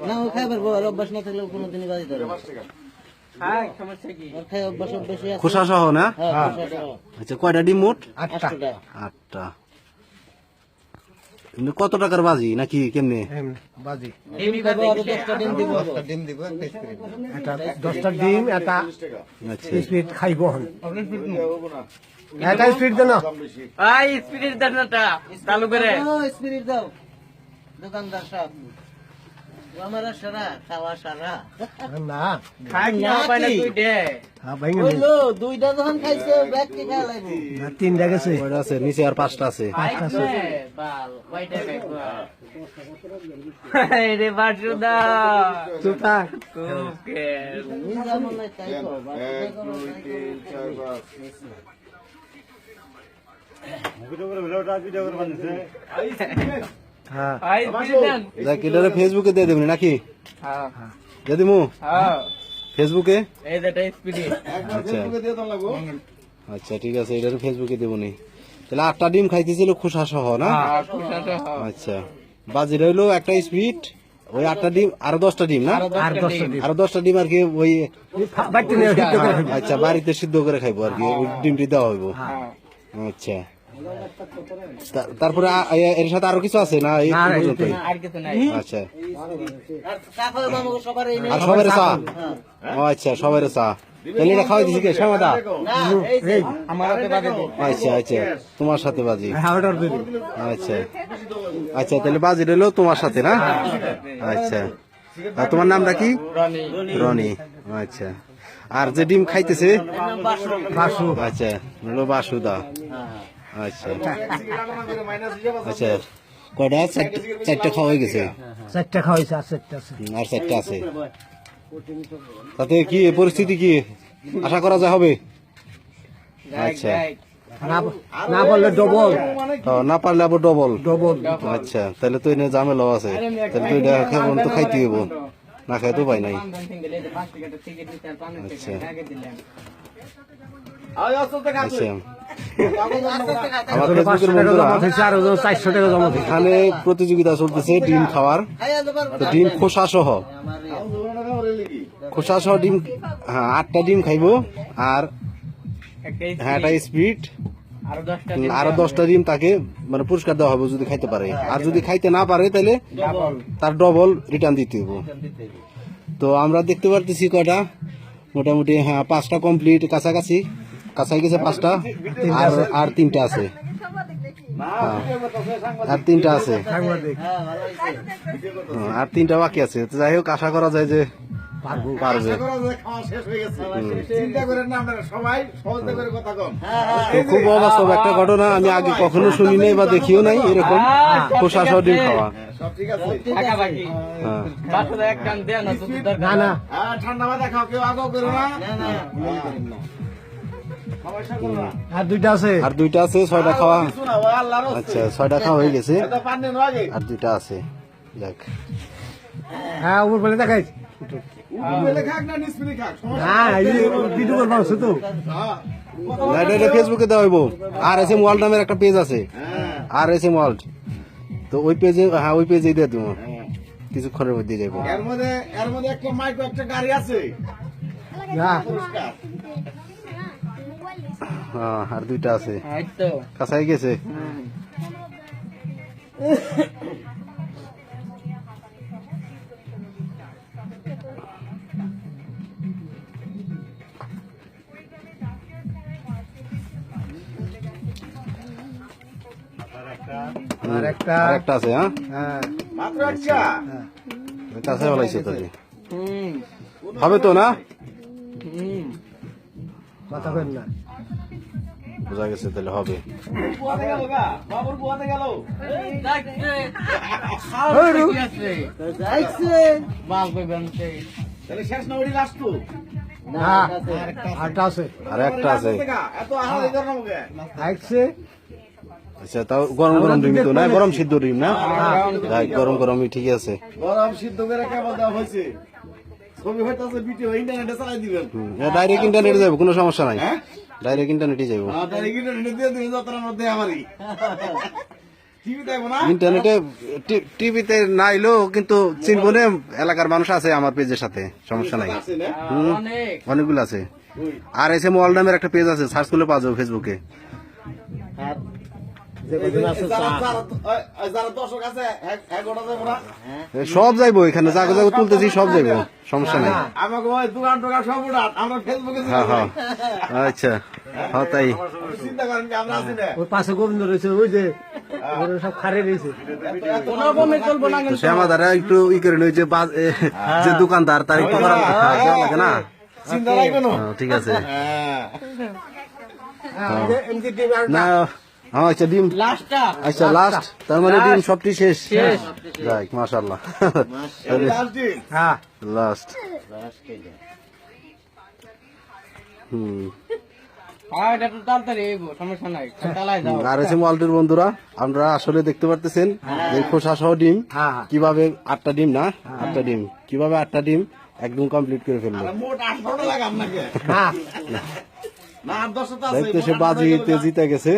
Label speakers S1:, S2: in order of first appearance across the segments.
S1: না ও খাইবার বড় অভ্যাস না থাকলে কোনোদিনই বাজি ধরে না।
S2: হ্যাঁ সমস্যা কি
S1: ওর খাই অভ্যাস বেশি আছে।
S3: খোসা সহ না?
S1: হ্যাঁ খোসা সহ।
S3: আচ্ছা কয়টা ডিম মোট?
S1: 8টা।
S3: 8টা। এমনি কত টাকার বাজি নাকি কেমনে?
S4: বাজি
S1: ডিম খাইবো আর 10টা ডিম দিব।
S4: 10টা ডিম দিব একটা স্পিরিট এটা 10টা ডিম এটা
S3: আচ্ছা
S4: স্পিরিট খাইবো হন এটা স্পিরিট দেন
S2: আই স্পিরিট দানাটা চালু করে
S1: ও স্পিরিট দাও দোকানদার সাহেব। আমার সারা খাওয়া সারা
S4: না
S2: খাই না পাই না তুই দে
S4: হ্যাঁ ভাই
S1: হইলো দুইটা যখন খাইছে ব্যাগ কি খাওয়া লাগবে।
S4: না তিনটা গেছে
S3: কয়টা আছে? নিচে আর 5টা আছে।
S2: আইছে বাল ওইটা খাইবো রে বাসুদা
S4: চুপ থাক
S2: ওকে
S1: যেমন নাই তাই তো
S4: হ্যাঁ
S2: আই স্পিরিট দেন
S3: যাক এটারে ফেসবুকে দিয়ে দেবনি নাকি?
S2: হ্যাঁ
S3: দিয়ে দিমু
S2: হ্যাঁ
S3: ফেসবুকে?
S2: এই যেটা স্পিরিট
S3: আচ্ছা আচ্ছা ঠিক আছে এটারে ফেসবুকে দেবনি। তাহলে 8টা ডিম খাইতেছিল খোসা সহ না?
S2: হ্যাঁ খুশাটা
S3: আচ্ছা বাজির হইলো একটা স্পিড ওই 8টা ডিম আরো 10টা ডিম না?
S4: আর 10টা ডিম
S3: আরো 10টা ডিম আর কি ওই
S4: বাইতে নিয়ে হিট করে
S3: আচ্ছা বাড়িতে সিদ্ধ করে খাইবো আর কি ওই ডিমটি দেওয়া হইব।
S2: হ্যাঁ
S3: আচ্ছা তারপরে এর সাথে আরো কিছু আছে না এই
S4: না,
S3: পর্যন্তই?
S2: আর কিছু নাই
S3: আচ্ছা
S1: আর চা খাওয়া বামু সবার এই
S3: আর সবাই চা? ও আচ্ছা সবাই চা তাহলে এটা খাওয়াই দিছি কে শ্যামাদা?
S1: না এই যে
S2: আমার হাতে বাজে দে
S3: আচ্ছা আচ্ছা তোমার সাথে বাজি।
S4: হ্যাঁ অর্ডার দিন
S3: আচ্ছা আচ্ছা তাহলে বাজি রইলো তোমার সাথে না? আচ্ছা আর তোমার নামটা কি?
S2: রনি
S3: রনি। আচ্ছা আর যে ডিম খাইতেছে?
S4: বাসু
S3: আচ্ছা হলো বাসুদা। আচ্ছা আচ্ছা কয়টা? 4টা খাওয়া হয়ে গেছে
S4: 4টা খাওয়াইছে আর 4টা আছে
S3: আর 4টা আছে। তাতে কি পরিস্থিতি কি আশা করা যায় হবে? আচ্ছা
S4: না না বললে ডবল
S3: না পারলে আবার ডবল।
S4: ডবল
S3: আচ্ছা তাহলে তো এনে ঝামেলাও আছে তাহলে তো এটা কেমন তো খাইতে হইব না খাই তো পাই নাই। আচ্ছা আচ্ছা আমার ফেসবুকের বন্ধুরা
S4: আর 400 টাকা জমা দিই
S3: এখানে প্রতিযোগিতা চলতেছে ডিম খাওয়ার।
S1: খাইয়া যাবার
S3: তো ডিম খোসা সহ ডিম, হ্যাঁ 8টা ডিম খাইবো আর হ্যাঁ একটা স্পিড আরো 10টা ডিম তাকে মানে পুরস্কার দেওয়া হবে যদি খাইতে পারে। আর যদি খাইতে না পারে তাহলে তার ডবল রিটার্ন দিতে হবে। তো আমরা দেখতে পারতেছি কয়টা মোটামুটি হ্যাঁ 5টা কমপ্লিট কাছাকাছি কাছাই গেছে 5টা আর 3টা আছে। হ্যাঁ আর 3টা আছে আর 3টা বাকি আছে। তো যাই হোক আশা করা যায় যে পারবে। তো খুব অবাস্তব একটা ঘটনা, আমি আগে কখনো শুনি নাই বা দেখিও নাই এরকম খোসা সহ ডিম খাওয়া।
S4: না না আর 2টা আছে
S3: আর 2টা আছে 6টা খাওয়া। আচ্ছা 6টা খাওয়া হয়ে গেছে আর 2টা আছে। যাক
S4: হ্যাঁ উপর বলে দেখাই
S3: ফেসবুকে দেওয়া হইব। আর এস এম ওয়ার্ল্ড নামের একটা পেজ আছে আর এস এম ওয়ার্ল্ড, তো ওই পেজে হ্যাঁ ওই পেজে দিয়ে দেবো কিছুক্ষণের মধ্যে যাবো।
S5: এর মধ্যে একটা মাইক্রো একটা গাড়ি আছে
S3: হ্যাঁ আর 2টা আছে কাছাই গেছে।
S4: আর একটা
S3: একটা আছে হ্যাঁ
S4: হ্যাঁ
S5: মাত্র একটা
S3: কাছে বলাইছে তাহলে হবে তো না?
S4: কথা বলেন না
S3: বোঝা গেছে তাহলে হবে।
S5: বুয়াতে গেল গা বাবুর বুয়াতে গেল তাহলে শেষ না ওড়ি লাস্ট তো
S4: না আরটা আছে
S3: আর একটা আছে।
S5: এত আহারে করো মুখে
S4: আইছে
S3: আচ্ছা তাও গরম গরম ডিম তো না, গরম সিদ্ধ ডিম না? যাই গরম গরমই ঠিক আছে।
S5: গরম সিদ্ধ করে কেবল দেওয়া হয়েছে। ছবি হইতাছে ভিডিও ইন্টারনেটে চালাই দিবেন।
S3: ডাইরেক্ট ইন্টারনেটে যাবো কোনো সমস্যা নাই, ডাইরেক্ট ইন্টারনেটে যাবো।
S5: আপনার ইন্টারনেটে দিয়ে দিবেন যতটার মধ্যে আমারই টিভি দেখবো না
S3: ইন্টারনেটে টিভিতে না এলেও কিন্তু চিনবো না, এলাকার মানুষ আছে আমার পেজের সাথে, সমস্যা নাই।
S5: আছে না
S3: হুম,
S2: অনেক
S3: অনেকগুলো আছে। আর এসে মল নামের একটা পেজ আছে, সার্চ করলে পাওয়া যাবে ফেসবুকে।
S1: আর যে কজন আছে
S5: যারা দর্শক আছে এক গোটা যাবো না
S3: এ সব যাইবো, এখানে জাগো জাগো তুলতেছি, সব যাইবো, সমস্যা নাই।
S5: আমাকে ওই দোকান টোকান সব উঠান, আমরা ফেসবুকে
S3: হ্যাঁ হ্যাঁ, আচ্ছা, হ্যাঁ তাই।
S5: চিন্তা করেন কি আমরা আছি না
S1: ওই পাশে গোবিন্দ রয়েছে, ওই যে ওরা সব খারে রয়েছে।
S2: কোনো কমে চলবো না
S3: তো
S2: কিন্তু।
S3: সে আমাদের একটু ই করে নিয়েছে, যে দোকানদার তার একটু করা দেওয়া লাগে না।
S5: চিন্তা রাখবেন
S3: ঠিক আছে
S5: হ্যাঁ
S3: না, হ্যাঁ আচ্ছা ডিম,
S2: লাস্টটা
S3: আচ্ছা লাস্ট, তার মানে ডিম সবটি শেষ। যাই মাশাআল্লাহ,
S1: হ্যাঁ
S3: লাস্ট।
S1: লাস্ট কেটে
S3: হুম,
S2: হ্যাঁ এটা তো তাড়াতাড়ি হইব, সমস্যা নাই, চালাই যাও।
S3: আর এসে মলটির বন্ধুরা, আমরা আসলে দেখতে পারতেছেন যে খোসা সহ ডিম কিভাবে 8টা ডিম না 8টা ডিম কিভাবে 8টা ডিম একদম কমপ্লিট করে ফেললো।
S5: মোট 8 লাগে আপনাকে
S1: হ্যাঁ
S5: না 10 তো আছে
S3: দেখতে সে বাজিতে জিতে গেছে।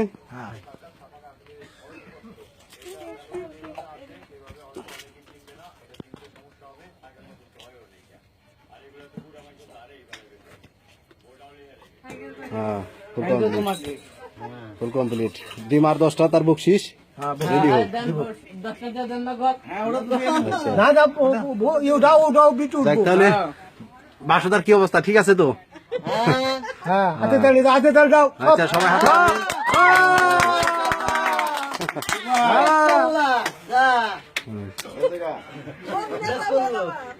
S3: হ্যাঁ, ফুল
S2: Thank you
S3: কমপ্লিট,
S2: তোমাকে।
S3: Full complete. ডিম আর 10টা তার বকশিস রেডি হোক।
S2: দেন, 10টা দিয়ে দেন না গো।
S5: হ্যাঁ ওটা তো
S3: আচ্ছা,
S1: না না ওটাও বিটু
S3: দেখ তাহলে বাসুদার কি অবস্থা, ঠিক আছে তো?
S1: হ্যাঁ হাতে তালি দাও
S3: আচ্ছা সবাই হাতে তালি।
S1: যা